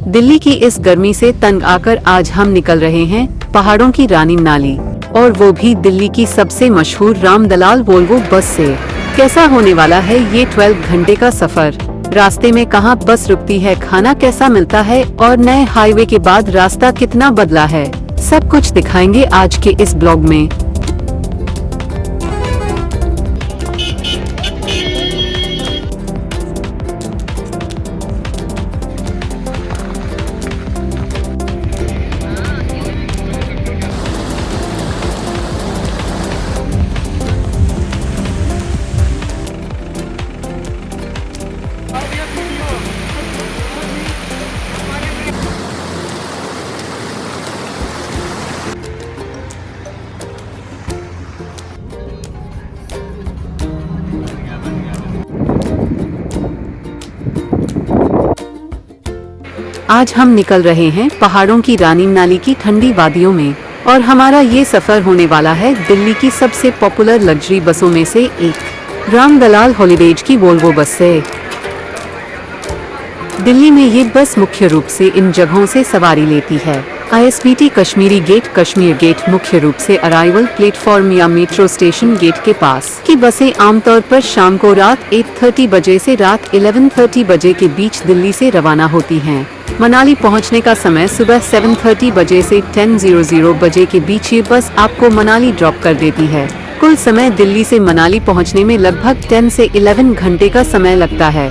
दिल्ली की इस गर्मी से तंग आकर आज हम निकल रहे हैं पहाड़ों की रानी मनाली, और वो भी दिल्ली की सबसे मशहूर रामदलाल वोल्वो बस से। कैसा होने वाला है ये 12 घंटे का सफर? रास्ते में कहाँ बस रुकती है, खाना कैसा मिलता है और नए हाईवे के बाद रास्ता कितना बदला है, सब कुछ दिखाएंगे आज के इस ब्लॉग में। आज हम निकल रहे हैं पहाड़ों की रानी मनाली की ठंडी वादियों में, और हमारा ये सफर होने वाला है दिल्ली की सबसे पॉपुलर लग्जरी बसों में से एक रामदलाल हॉलीडेज की वोल्वो बस से। दिल्ली में ये बस मुख्य रूप से इन जगहों से सवारी लेती है: ISBT Kashmiri gate, Kashmir gate, मुख्य रूप से अराइवल प्लेटफॉर्म या मेट्रो स्टेशन गेट के पास की बसें आमतौर पर शाम को रात 8:30 बजे से रात 11:30 बजे के बीच दिल्ली से रवाना होती हैं। मनाली पहुंचने का समय सुबह 7:30 बजे से 10:00 बजे के बीच ये बस आपको मनाली ड्रॉप कर देती है। कुल समय दिल्ली से मनाली पहुंचने में लगभग 10 से 11 घंटे का समय लगता है।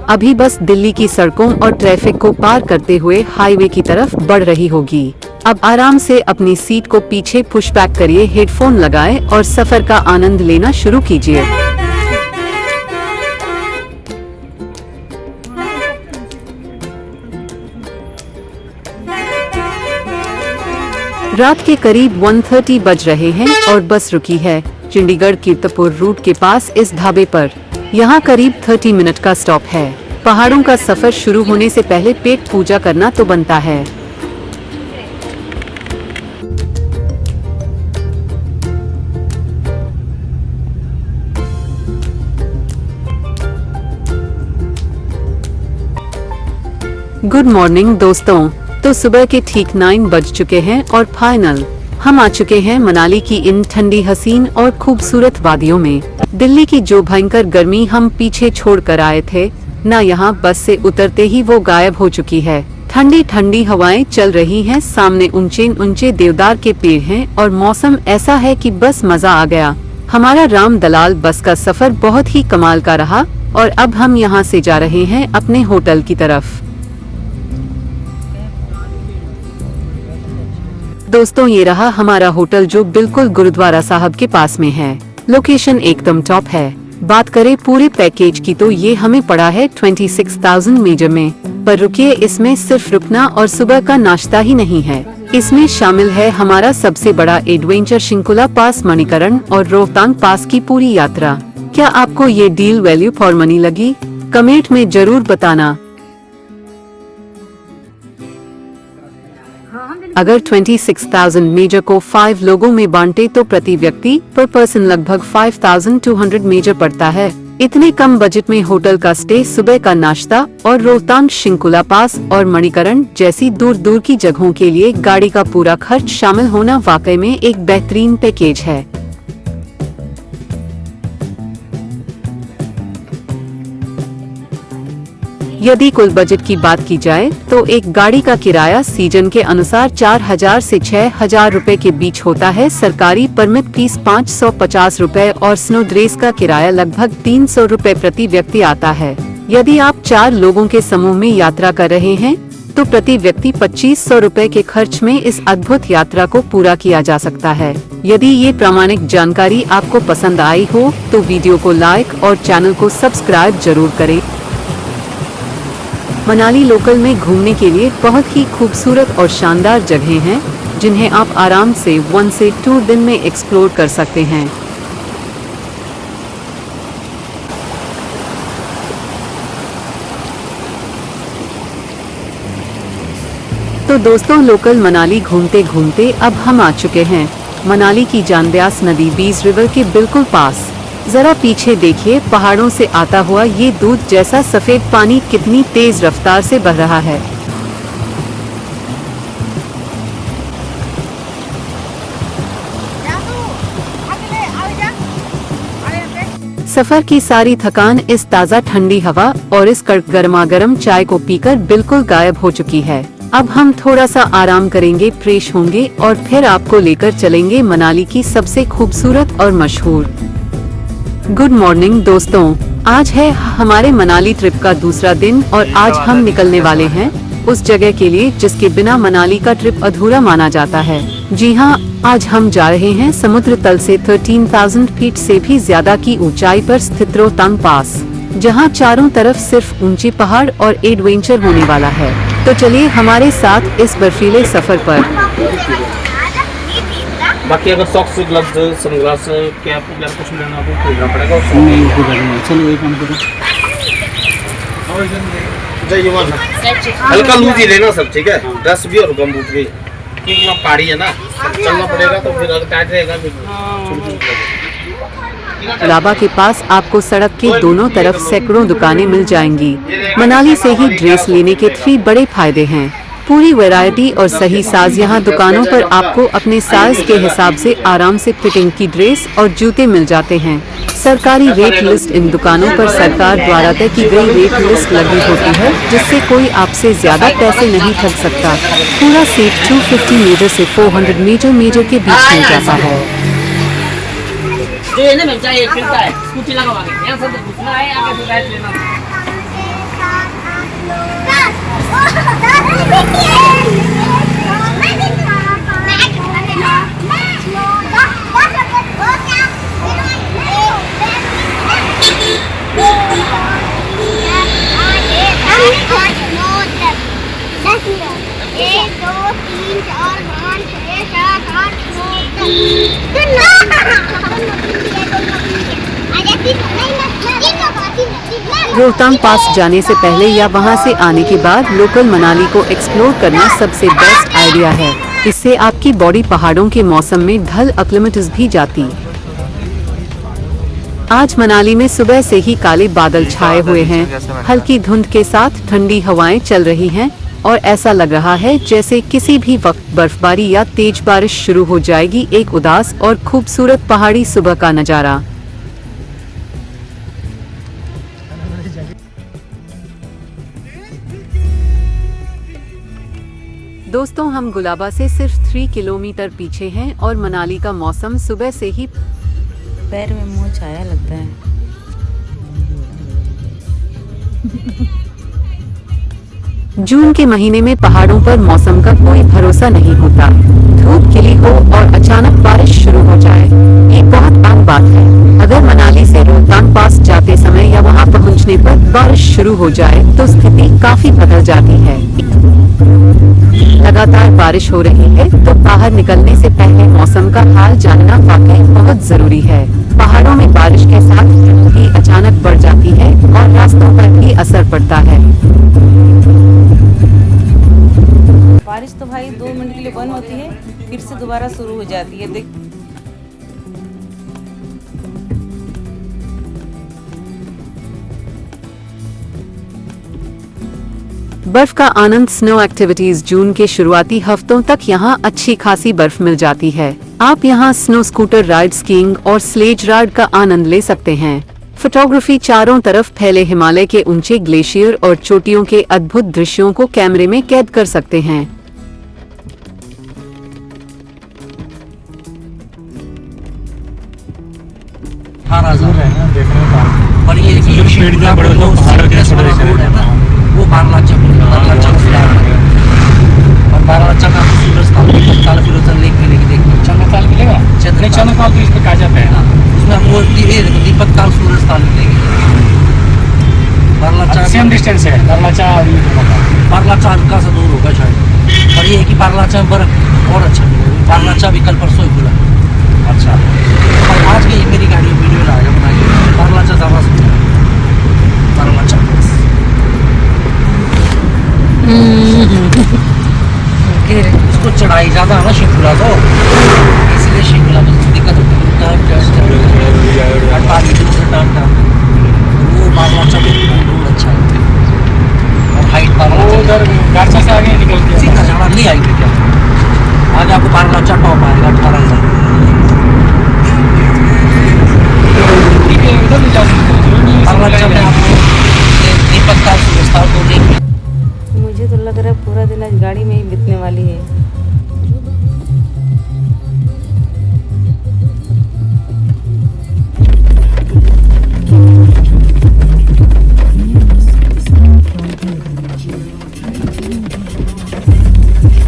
अभी बस दिल्ली की सड़कों और ट्रैफिक को पार करते हुए हाईवे की तरफ बढ़ रही होगी। अब आराम से अपनी सीट को पीछे पुश बैक करिए, हेडफोन लगाएं और सफर का आनंद लेना शुरू कीजिए। रात के करीब 1:30 बज रहे हैं और बस रुकी है चंडीगढ़ कीरतपुर रूट के पास इस ढाबे पर। यहाँ करीब 30 मिनट का स्टॉप है। पहाड़ों का सफर शुरू होने से पहले पेट पूजा करना तो बनता है। गुड मॉर्निंग दोस्तों। तो सुबह के ठीक 9 बज चुके हैं और फाइनल हम आ चुके हैं मनाली की इन ठंडी, हसीन और खूबसूरत वादियों में। दिल्ली की जो भयंकर गर्मी हम पीछे छोड़ कर आए थे ना, यहाँ बस से उतरते ही वो गायब हो चुकी है। ठंडी ठंडी हवाएं चल रही हैं, सामने ऊंचे ऊंचे देवदार के पेड़ हैं और मौसम ऐसा है कि बस मजा आ गया। हमारा रामदलाल बस का सफर बहुत ही कमाल का रहा और अब हम यहाँ से जा रहे हैं अपने होटल की तरफ। दोस्तों ये रहा हमारा होटल जो बिल्कुल गुरुद्वारा साहब के पास में है। लोकेशन एकदम टॉप है। बात करें पूरे पैकेज की तो ये हमें पड़ा है 26,000 मेजर में। पर रुकिए, इसमें सिर्फ रुकना और सुबह का नाश्ता ही नहीं है, इसमें शामिल है हमारा सबसे बड़ा एडवेंचर शिंकुला पास, मणिकरण और रोहतांग पास की पूरी यात्रा। क्या आपको ये डील वैल्यू फॉर मनी लगी? कमेंट में जरूर बताना। अगर 26,000 मेजर को 5 लोगों में बांटे तो प्रति व्यक्ति पर पर्सन लगभग 5,200 मेजर पड़ता है। इतने कम बजट में होटल का स्टे, सुबह का नाश्ता और रोहतांग, शिंकुला पास और मणिकरण जैसी दूर दूर की जगहों के लिए गाड़ी का पूरा खर्च शामिल होना वाकई में एक बेहतरीन पैकेज है। यदि कुल बजट की बात की जाए तो एक गाड़ी का किराया सीजन के अनुसार 4,000 से 6,000 रुपए के बीच होता है। सरकारी परमिट फीस 550 रुपए और स्नो ड्रेस का किराया लगभग 300 रुपए प्रति व्यक्ति आता है। यदि आप 4 लोगों के समूह में यात्रा कर रहे हैं तो प्रति व्यक्ति 2500 रुपए के खर्च में इस अद्भुत यात्रा को पूरा किया जा सकता है। यदि ये प्रामाणिक जानकारी आपको पसंद आई हो तो वीडियो को लाइक और चैनल को सब्सक्राइब जरूर करें। मनाली लोकल में घूमने के लिए बहुत ही खूबसूरत और शानदार जगहें हैं जिन्हें आप आराम से 1 से 2 दिन में एक्सप्लोर कर सकते हैं। तो दोस्तों लोकल मनाली घूमते घूमते अब हम आ चुके हैं मनाली की जानब्यास नदी बीस रिवर के बिल्कुल पास। जरा पीछे देखिए, पहाड़ों से आता हुआ ये दूध जैसा सफेद पानी कितनी तेज रफ्तार से बह रहा है। सफर की सारी थकान इस ताज़ा ठंडी हवा और इस गर्मागर्म चाय को पीकर बिल्कुल गायब हो चुकी है। अब हम थोड़ा सा आराम करेंगे, फ्रेश होंगे और फिर आपको लेकर चलेंगे मनाली की सबसे खूबसूरत और मशहूर। गुड मॉर्निंग दोस्तों, आज है हमारे मनाली ट्रिप का दूसरा दिन और आज हम निकलने वाले हैं उस जगह के लिए जिसके बिना मनाली का ट्रिप अधूरा माना जाता है। जी हाँ, आज हम जा रहे हैं समुद्र तल से 13,000 फीट से भी ज्यादा की ऊंचाई पर स्थित रोहतांग पास, जहाँ चारों तरफ सिर्फ ऊंचे पहाड़ और एडवेंचर होने वाला है। तो चलिए हमारे साथ इस बर्फीले सफर पर। बाकी अगर सॉक्स, ग्लव्स, सनग्लास, कैप वगैरह कुछ लेना हो तो खरीदना पड़ेगा। चलो एक काम करो, हल्का लूज ही लेना सब, ठीक है? ड्रेस भी और गमबूट भी, क्योंकि वहाँ पहाड़ी है ना, चलना पड़ेगा तो फिर अगर टाइट रहेगा लाबा के पास आपको सड़क के दोनों तरफ सैकड़ों दुकानें मिल जाएंगी। मनाली से ही ड्रेस लेने के 3 बड़े फायदे हैं। पूरी वैरायटी और सही साज यहाँ दुकानों पर आपको अपने साइज के हिसाब से आराम से फिटिंग की ड्रेस और जूते मिल जाते हैं। सरकारी रेट लिस्ट, इन दुकानों पर सरकार द्वारा तय की गई रेट लिस्ट लगी होती है, जिससे कोई आपसे ज्यादा पैसे नहीं ठग सकता। पूरा सेट 250 मीटर से 400 मीटर के बीच में जाता है। रोहतांग पास जाने से पहले या वहां से आने के बाद लोकल मनाली को एक्सप्लोर करना सबसे बेस्ट आइडिया है। इससे आपकी बॉडी पहाड़ों के मौसम में ढल एक्लिमेटाइज भी जाती। आज मनाली में सुबह से ही काले बादल छाए हुए हैं, हल्की धुंध के साथ ठंडी हवाएं चल रही हैं और ऐसा लग रहा है जैसे किसी भी वक्त बर्फबारी या तेज बारिश शुरू हो जाएगी। एक उदास और खूबसूरत पहाड़ी सुबह का नजारा। दोस्तों, हम गुलाबा से सिर्फ 3 किलोमीटर पीछे हैं और मनाली का मौसम सुबह से ही पैर में मुँह छाया लगता है। जून के महीने में पहाड़ों पर मौसम का कोई भरोसा नहीं होता। धूप खिली हो और अचानक बारिश शुरू हो जाए, ये बहुत आम बात है। अगर मनाली से रोहतांग पास जाते समय या वहां पहुंचने पर बारिश शुरू हो जाए तो स्थिति काफी बदल जाती है। लगातार बारिश हो रही है तो बाहर निकलने से पहले मौसम का हाल जानना वाकई बहुत जरूरी है। पहाड़ों में बारिश के साथ ठंड भी अचानक बढ़ जाती है और रास्तों पर भी असर पड़ता है। बारिश तो भाई 2 मिनट के लिए बंद होती है, फिर से दोबारा शुरू हो जाती है। देख, बर्फ का आनंद, स्नो एक्टिविटीज। जून के शुरुआती हफ्तों तक यहाँ अच्छी खासी बर्फ मिल जाती है। आप यहाँ स्नो स्कूटर राइड, स्कीइंग और स्लेज राइड का आनंद ले सकते हैं। फोटोग्राफी, चारों तरफ फैले हिमालय के ऊंचे ग्लेशियर और चोटियों के अद्भुत दृश्यों को कैमरे में कैद कर सकते हैं। पर ये बड़े लोग पहाड़ के रोड है ना, वो बारलाचा और बारलाचा का सूरज ताल फिरोजन लेक में लेके देखना। चंद्रताल मिलेगा? नहीं, चंद्रताल तो इस पे काजा पे है ना, उसमें हम वो दीपक ताल सूरज ताल मिलेगी। बारलाचा सेम डिस्टेंस है, बारलाचा हल्का सा दूर होगा शायद। और ये है कि बारलाचा में बर्फ और अच्छा, बारलाचा भी कल परसों ही खुला। अच्छा, आज की मेरी गाड़ी वीडियो लाएगा बनाइए। बारलाचा ज़्यादा सुंदर है, बारलाचा उसको चढ़ाई ज़्यादा है ना शिकुला, तो इसलिए शिकुला में दिक्कत होती है। टर्न अटपारी टर्न वो बारलाचा भी रोड अच्छा है और हाइट बारलाचा गाड़ी से आगे निकल के सीधा जाना नहीं हाईवे क्या आगे आपको बारलाचा टॉप आएगा 18,000 बारलाचा में आपको दीपक का विस्तार को नहीं। मुझे तो लग रहा है पूरा दिन आज गाड़ी में ही बीतने वाली है।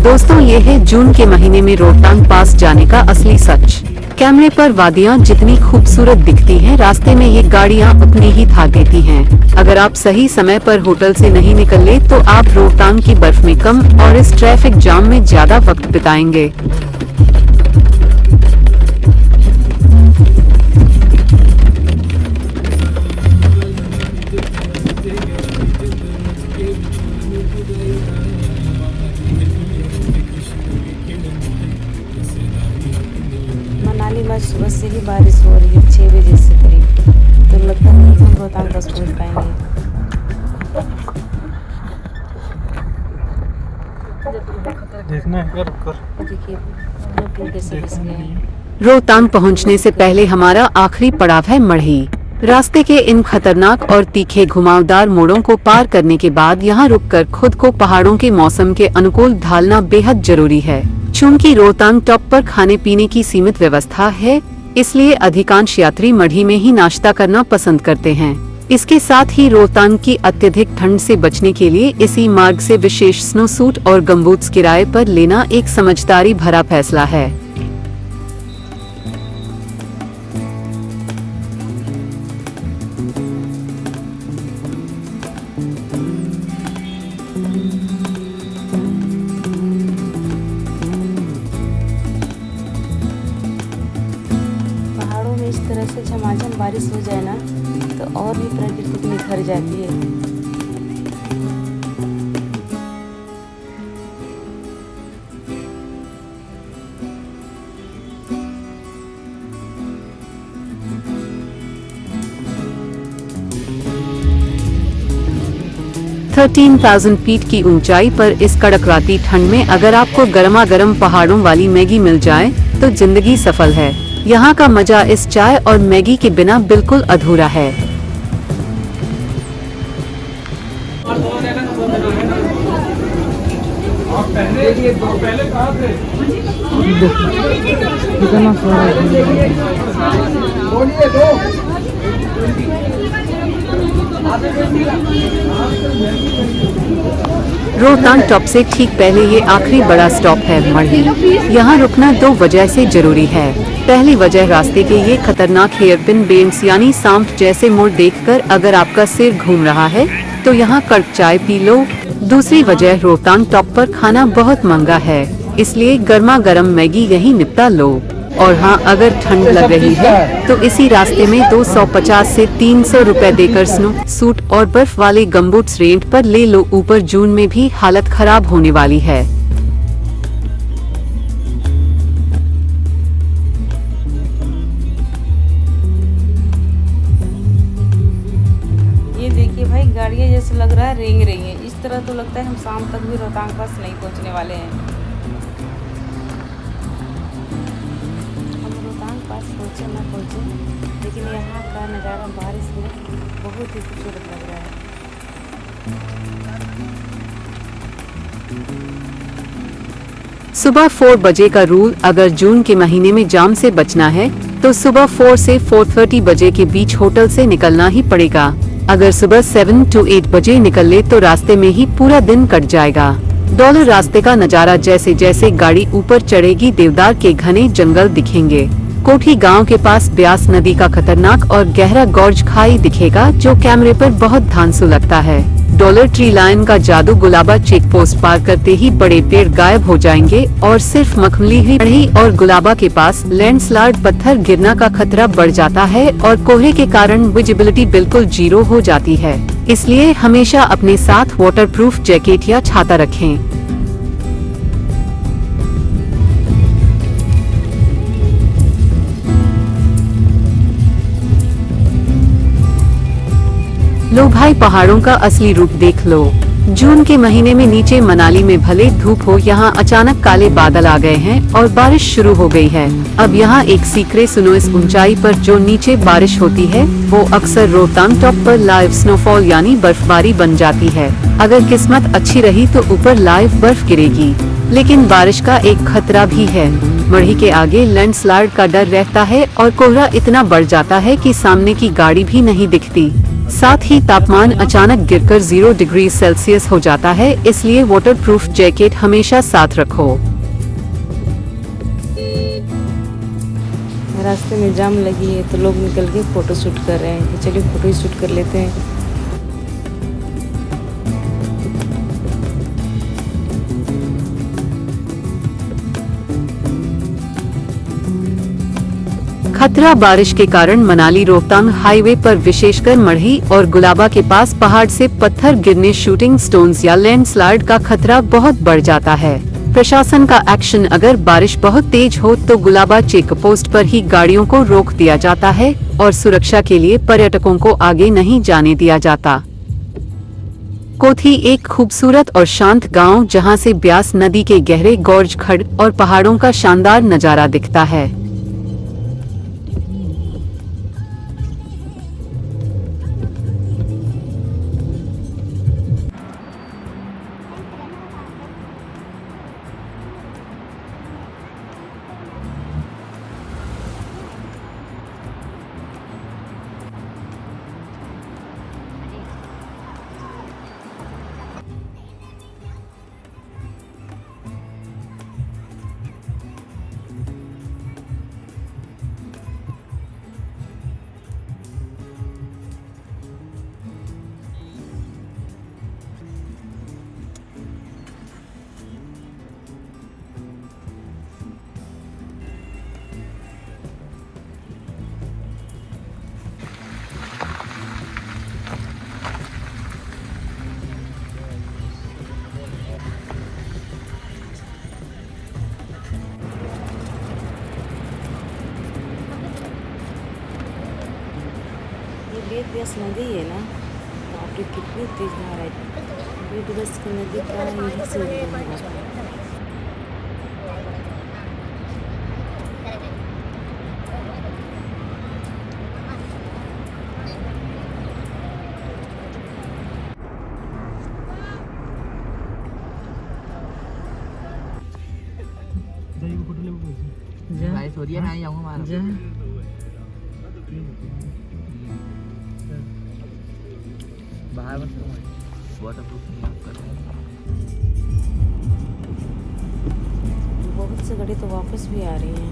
दोस्तों ये है जून के महीने में रोहतांग पास जाने का असली सच। कैमरे पर वादियां जितनी खूबसूरत दिखती हैं, रास्ते में ये गाड़ियां उतनी ही थक देती हैं। अगर आप सही समय पर होटल से नहीं निकले तो आप रोहतांग की बर्फ में कम और इस ट्रैफिक जाम में ज्यादा वक्त बिताएंगे। मनाली में सुबह से ही बारिश हो रही है 6 बजे से करीब, तो लगता नहीं कि हम रोहतांग बस पहुँच पाएंगे। देखना है कर देखिए लोग कैसे फंस गए हैं। रोहतांग पहुंचने से पहले हमारा आखिरी पड़ाव है मढ़ी। रास्ते के इन खतरनाक और तीखे घुमावदार मोड़ों को पार करने के बाद यहाँ रुककर खुद को पहाड़ों के मौसम के अनुकूल ढालना बेहद जरूरी है। चूंकि रोहतांग टॉप पर खाने पीने की सीमित व्यवस्था है, इसलिए अधिकांश यात्री मढ़ी में ही नाश्ता करना पसंद करते हैं। इसके साथ ही रोहतांग की अत्यधिक ठंड से बचने के लिए इसी मार्ग से विशेष स्नो सूट और गमबूट्स किराए पर लेना एक समझदारी भरा फैसला है। पहाड़ों में इस तरह से झमाझम बारिश हो जाए ना तो और भी प्रकृति निखर जाती है। थर्टीन 13,000 फीट की ऊंचाई पर इस कड़कड़ाती ठंड में अगर आपको गर्मा गर्म पहाड़ों वाली मैगी मिल जाए तो जिंदगी सफल है। यहाँ का मजा इस चाय और मैगी के बिना बिल्कुल अधूरा है। रोहतांग टॉप से ठीक पहले ये आखिरी बड़ा स्टॉप है मढ़ी। यहाँ रुकना 2 वजह से जरूरी है। पहली वजह रास्ते के ये खतरनाक हेयरपिन बेंड्स यानी सांप जैसे मोड़ देखकर अगर आपका सिर घूम रहा है तो यहाँ कड़क चाय पी लो। दूसरी वजह रोहतांग टॉप पर खाना बहुत महंगा है, इसलिए गर्मा गर्म मैगी यहीं निपटा लो। और हाँ, अगर ठंड लग रही है तो इसी रास्ते में 250 से 300 रुपए देकर स्नो सूट और बर्फ वाले गमबूट्स रेंट पर ले लो। ऊपर जून में भी हालत खराब होने वाली है। ये देखिए भाई, गाड़ियाँ जैसे लग रहा है रेंग रही हैं। इस तरह तो लगता है हम शाम तक भी रोहतांग पास नहीं पहुंचने वाले हैं। पास पहुँचे ना पहुँचे, लेकिन यहाँ का नज़ारा बारिश में बहुत ही खूबसूरत लग रहा है। सुबह 4 बजे का रूल, अगर जून के महीने में जाम से बचना है तो सुबह 4 से 4:30 बजे के बीच होटल से निकलना ही पड़ेगा। अगर सुबह 7 to 8 बजे निकले तो रास्ते में ही पूरा दिन कट जाएगा। डॉलर रास्ते का नज़ारा, जैसे जैसे गाड़ी ऊपर चढ़ेगी देवदार के घने जंगल दिखेंगे। कोठी गांव के पास ब्यास नदी का खतरनाक और गहरा गॉर्ज खाई दिखेगा जो कैमरे पर बहुत धांसू लगता है। डॉलर ट्री लाइन का जादू, गुलाबा चेक पोस्ट पार करते ही बड़े पेड़ गायब हो जाएंगे और सिर्फ मखमली ही बढ़ी और गुलाबा के पास लैंडस्लाइड पत्थर गिरना का खतरा बढ़ जाता है और कोहरे के कारण विजिबिलिटी बिल्कुल 0 हो जाती है। इसलिए हमेशा अपने साथ वाटरप्रूफ जैकेट या छाता रखें। लो भाई, पहाड़ों का असली रूप देख लो। जून के महीने में नीचे मनाली में भले धूप हो, यहाँ अचानक काले बादल आ गए हैं और बारिश शुरू हो गई है। अब यहाँ एक सीक्रेट सुनो, इस ऊंचाई पर जो नीचे बारिश होती है वो अक्सर रोहतांग टॉप पर लाइव स्नोफॉल यानी बर्फबारी बन जाती है। अगर किस्मत अच्छी रही तो ऊपर लाइव बर्फ गिरेगी, लेकिन बारिश का एक खतरा भी है। मढ़ी के आगे लैंडस्लाइड का डर रहता है और कोहरा इतना बढ़ जाता है कि सामने की गाड़ी भी नहीं दिखती। साथ ही तापमान अचानक गिरकर 0 डिग्री सेल्सियस हो जाता है, इसलिए वाटरप्रूफ जैकेट हमेशा साथ रखो। रास्ते में जाम लगी है तो लोग निकल के फोटो शूट कर रहे हैं, तो चलिए फोटो ही शूट कर लेते हैं। खतरा बारिश के कारण मनाली रोहतांग हाईवे पर विशेषकर मढ़ी और गुलाबा के पास पहाड़ से पत्थर गिरने, शूटिंग स्टोन्स या लैंडस्लाइड का खतरा बहुत बढ़ जाता है। प्रशासन का एक्शन, अगर बारिश बहुत तेज हो तो गुलाबा चेक पोस्ट पर ही गाड़ियों को रोक दिया जाता है और सुरक्षा के लिए पर्यटकों को आगे नहीं जाने दिया जाता। कोथी एक खूबसूरत और शांत गांव जहां से ब्यास नदी के गहरे गॉर्ज खड़ और पहाड़ों का शानदार नजारा दिखता है। वेद व्यास नदी है ना, बाप रे कितनी तेज धारा है। वेद व्यास की नदी का यही से उद्गम हुआ है। Lại sửa đi hai vòng không mà. बाहर बस वाटरप्रूफ नहीं करते हैं। बहुत से गाड़ी तो वापस भी आ रही हैं।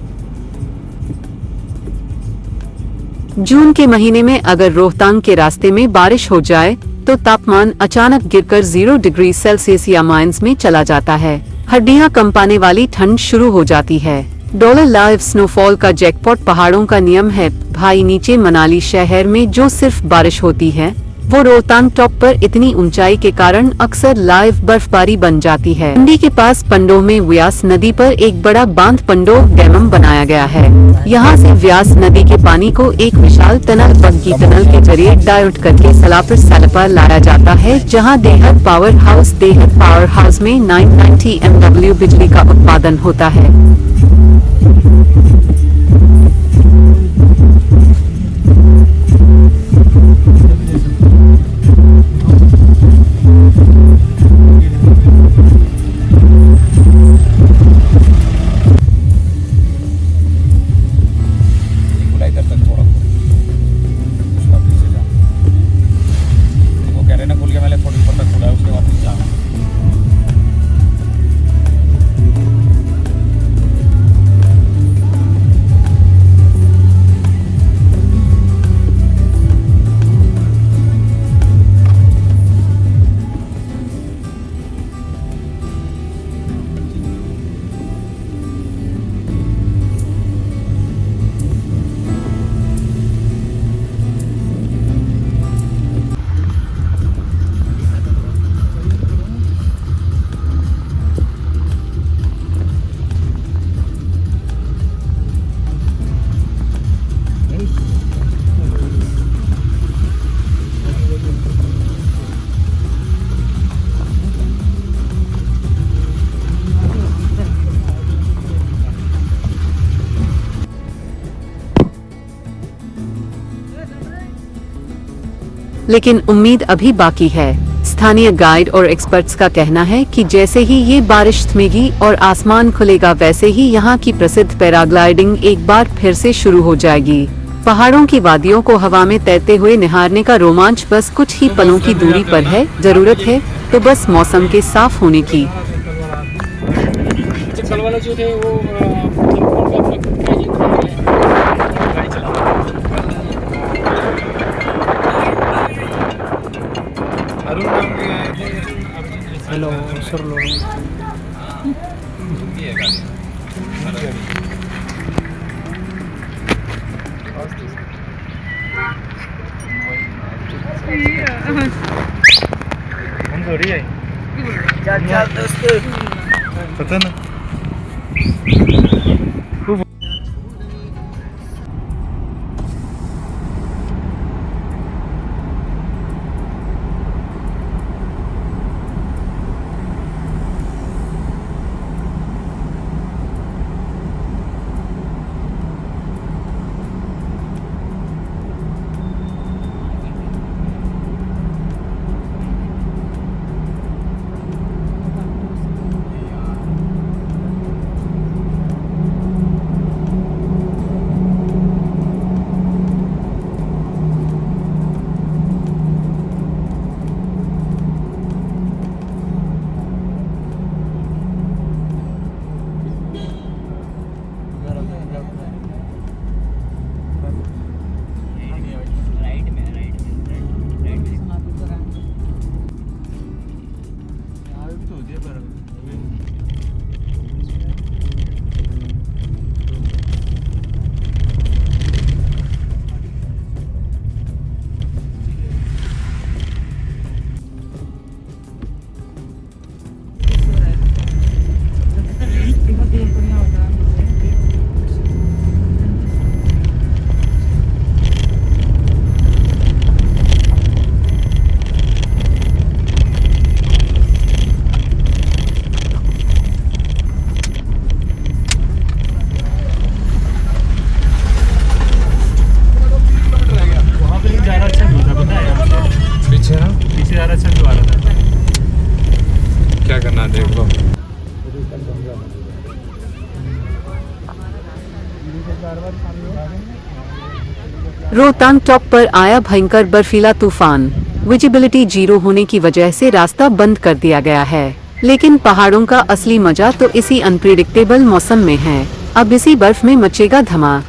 जून के महीने में अगर रोहतांग के रास्ते में बारिश हो जाए तो तापमान अचानक गिरकर 0 डिग्री सेल्सियस या माइनस में चला जाता है। हड्डियां कंपाने वाली ठंड शुरू हो जाती है। डॉलर लाइव स्नोफॉल का जैकपॉट पहाड़ों का नियम है भाई। नीचे मनाली शहर में जो सिर्फ बारिश होती है वो रोहतांग टॉप पर इतनी ऊंचाई के कारण अक्सर लाइव बर्फबारी बन जाती है। मंडी के पास पंडोह में व्यास नदी पर एक बड़ा बांध पंडोह डैम बनाया गया है। यहाँ से व्यास नदी के पानी को एक विशाल टनल बग्गी टनल के जरिए डाइवर्ट करके सलापर सैलपा लाया जाता है, जहाँ देहत पावर हाउस में 990 MW बिजली का उत्पादन होता है। लेकिन उम्मीद अभी बाकी है। स्थानीय गाइड और एक्सपर्ट्स का कहना है कि जैसे ही ये बारिश थमेगी और आसमान खुलेगा वैसे ही यहाँ की प्रसिद्ध पैराग्लाइडिंग एक बार फिर से शुरू हो जाएगी। पहाड़ों की वादियों को हवा में तैरते हुए निहारने का रोमांच बस कुछ ही पलों की दूरी पर है। जरूरत है तो बस मौसम के साफ होने की। कल वाला जो थे वो गाड़ी चला अरुण नाम के आए थे। हेलो सर लोग चल दोस्त पता ना क्या करना देख लो। रोहतांग टॉप पर आया भयंकर बर्फीला तूफान। विजिबिलिटी 0 होने की वजह से रास्ता बंद कर दिया गया है। लेकिन पहाड़ों का असली मजा तो इसी अनप्रिडिक्टेबल मौसम में है। अब इसी बर्फ में मचेगा धमाल।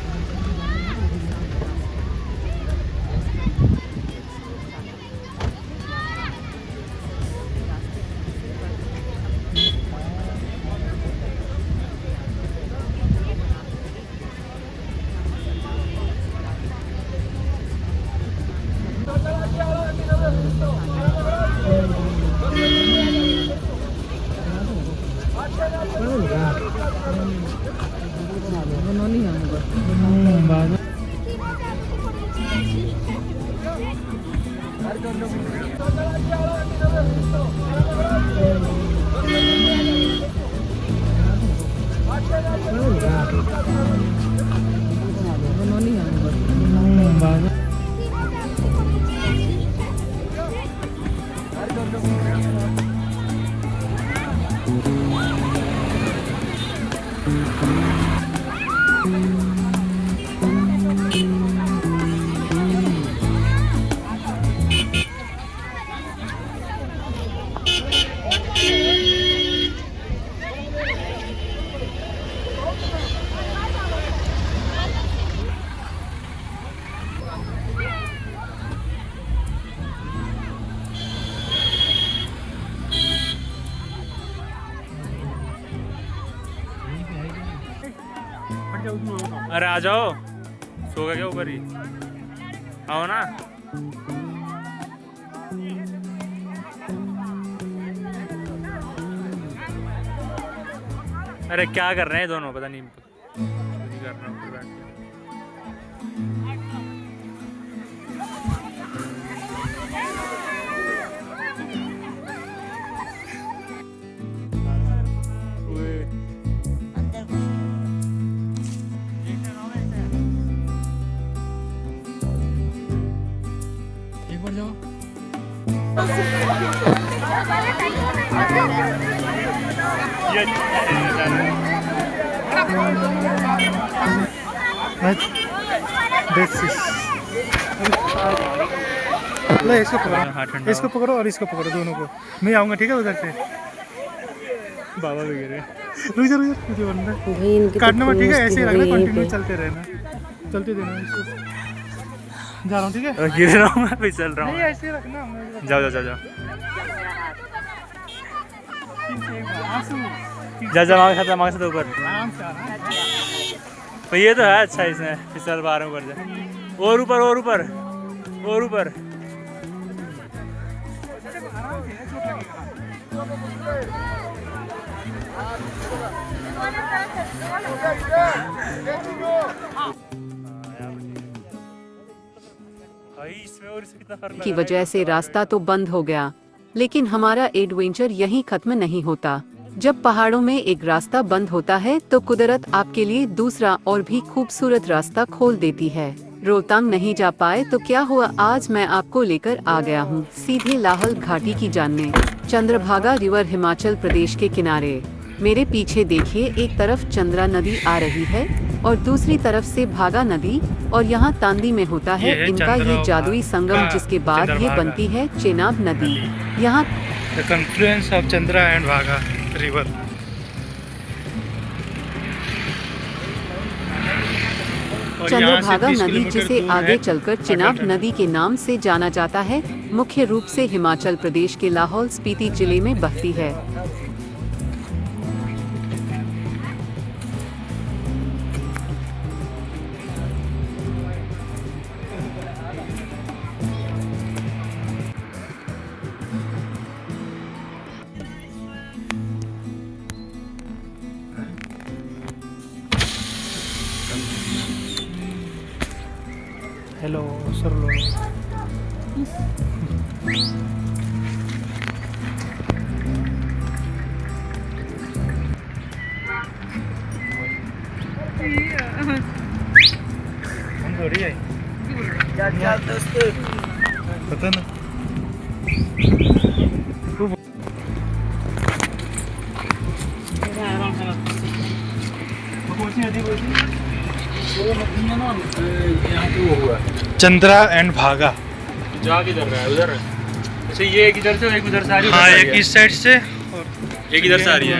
अरे आ जाओ, सो गए क्या ऊपर ही? आओ ना। अरे क्या कर रहे हैं दोनों, पता नहीं कर रहे हैं बैठ के। एक बार जाओ। इसको पकड़ो, इसको पकड़ो और इसको पकड़ो, दोनों को। मैं आऊँगा, ठीक है, उधर से। बाबा भी गिरे। रुक जा मुझे बनना है। काटना मत, ठीक है, ऐसे ही रखना, कंटिन्यू चलते रहना, चलते देना इसको। जा रहा हूँ, ठीक है, गिर रहा हूँ मैं, भी चल रहा हूँ। नहीं ऐसे ही रखना। जाओ जाओ जाओ जाओ जा जा, मांग से ऊपर। तो ये तो है अच्छा, इसमें फिसल पा रहा हूँ, ऊपर जा, और ऊपर और ऊपर और ऊपर। की वजह से रास्ता तो बंद हो गया, लेकिन हमारा एडवेंचर यहीं खत्म नहीं होता। जब पहाड़ों में एक रास्ता बंद होता है तो कुदरत आपके लिए दूसरा और भी खूबसूरत रास्ता खोल देती है। रोहतांग नहीं जा पाए तो क्या हुआ, आज मैं आपको लेकर आ गया हूँ सीधे लाहौल घाटी की जानने। चंद्रभागा रिवर हिमाचल प्रदेश के किनारे। मेरे पीछे देखिए, एक तरफ चंद्रा नदी आ रही है और दूसरी तरफ से भागा नदी, और यहाँ तांदी में होता है इनका ये जादुई संगम, जिसके बाद ये बनती है चेनाब नदी। यहाँ the Confluence of Chandra and भागा रिवर। चंद्रभागा नदी, जिसे आगे चलकर चिनाब नदी के नाम से जाना जाता है, मुख्य रूप से हिमाचल प्रदेश के लाहौल स्पीति जिले में बहती है। हेलो सर लो। पता ना चंद्रा एंड भागा। जा किधर रहा है? उधर। अच्छा, ये एक इधर से और एक उधर से आ रही है। हाँ, एक इस साइड से और एक इधर से आ रही है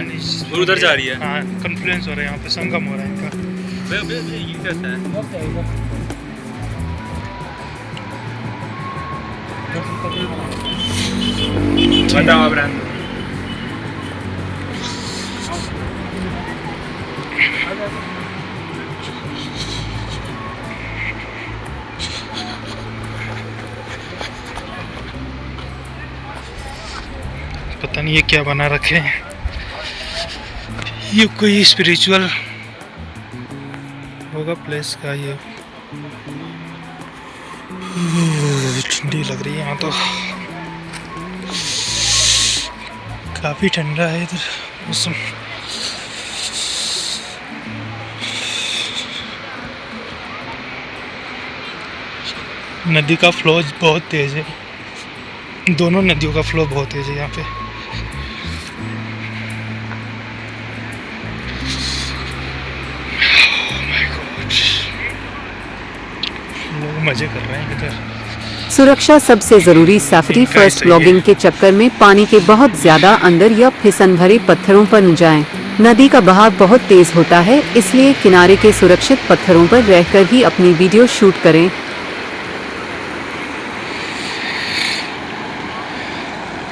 और उधर जा रही है। हाँ, कन्फ्लुएंस हो रहा है, यहाँ पे संगम हो रहा है इनका। ये कैसा है? बताओ ब्रांड। पता नहीं ये क्या बना रखे हैं, ये कोई स्पिरिचुअल होगा प्लेस का। ये ठंडी लग रही है यहाँ तो, काफी ठंडा है इधर मौसम। नदी का फ्लो बहुत तेज है, दोनों नदियों का फ्लो बहुत तेज है यहाँ पे। लोग मजे कर रहे हैं इधर। सुरक्षा सबसे जरूरी। सफरी फर्स्ट ब्लॉगिंग के चक्कर में पानी के बहुत ज्यादा अंदर या फिसन भरे पत्थरों पर न जाएं। नदी का बहाव बहुत तेज होता है, इसलिए किनारे के सुरक्षित पत्थरों पर रहकर ही अपनी वीडियो शूट करें।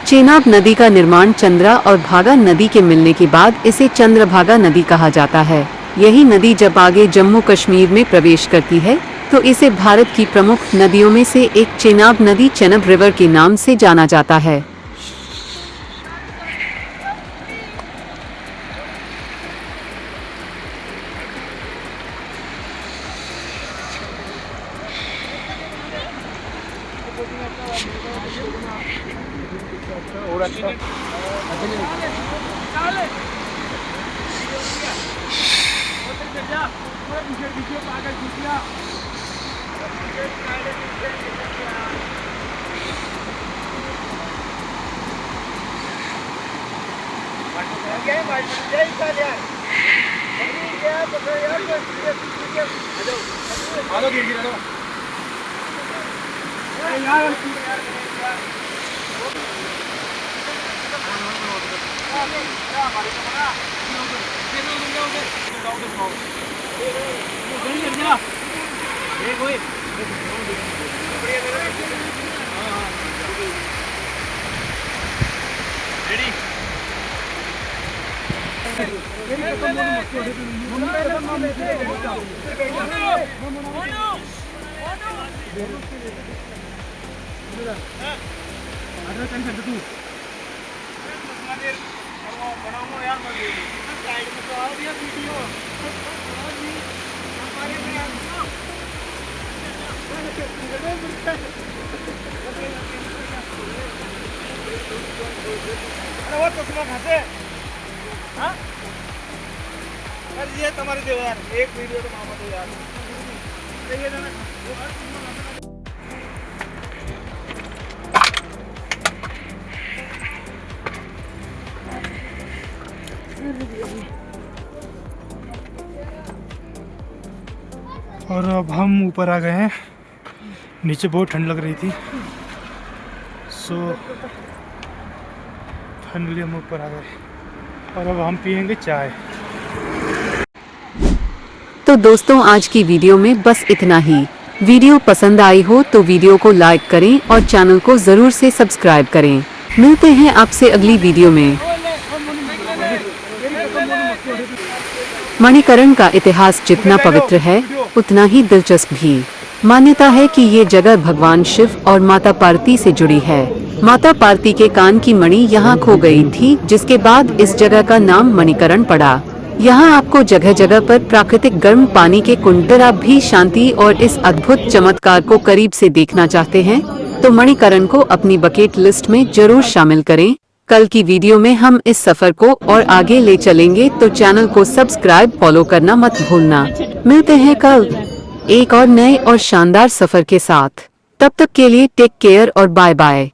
चेनाब नदी का निर्माण चंद्रा और भागा नदी के मिलने के बाद इसे चंद्रभागा नदी कहा जाता है। यही नदी जब आगे जम्मू कश्मीर में प्रवेश करती है तो इसे भारत की प्रमुख नदियों में से एक चेनाब नदी चेनाब रिवर के नाम से जाना जाता है। ये तुम्हारे दे यार, एक वीडियो तो मामा दे यार। ये ना और अब हम ऊपर आ गए हैं। नीचे बहुत ठंड लग रही थी, सो फाइनली हम ऊपर आ गए और अब हम पियेंगे चाय। तो दोस्तों आज की वीडियो में बस इतना ही। वीडियो पसंद आई हो तो वीडियो को लाइक करें और चैनल को जरूर से सब्सक्राइब करें। मिलते हैं आपसे अगली वीडियो में। मणिकरण का इतिहास जितना पवित्र है उतना ही दिलचस्प भी। मान्यता है कि ये जगह भगवान शिव और माता पार्वती से जुड़ी है। माता पार्वती के कान की मणि यहाँ खो गई थी, जिसके बाद इस जगह का नाम मणिकरण पड़ा। यहाँ आपको जगह जगह पर प्राकृतिक गर्म पानी के कुंड। आप भी शांति और इस अद्भुत चमत्कार को करीब से देखना चाहते हैं तो मणिकरण को अपनी बकेट लिस्ट में जरूर शामिल करें। कल की वीडियो में हम इस सफर को और आगे ले चलेंगे, तो चैनल को सब्सक्राइब फॉलो करना मत भूलना। मिलते हैं कल एक और नए और शानदार सफर के साथ। तब तक के लिए टेक केयर और बाय बाय।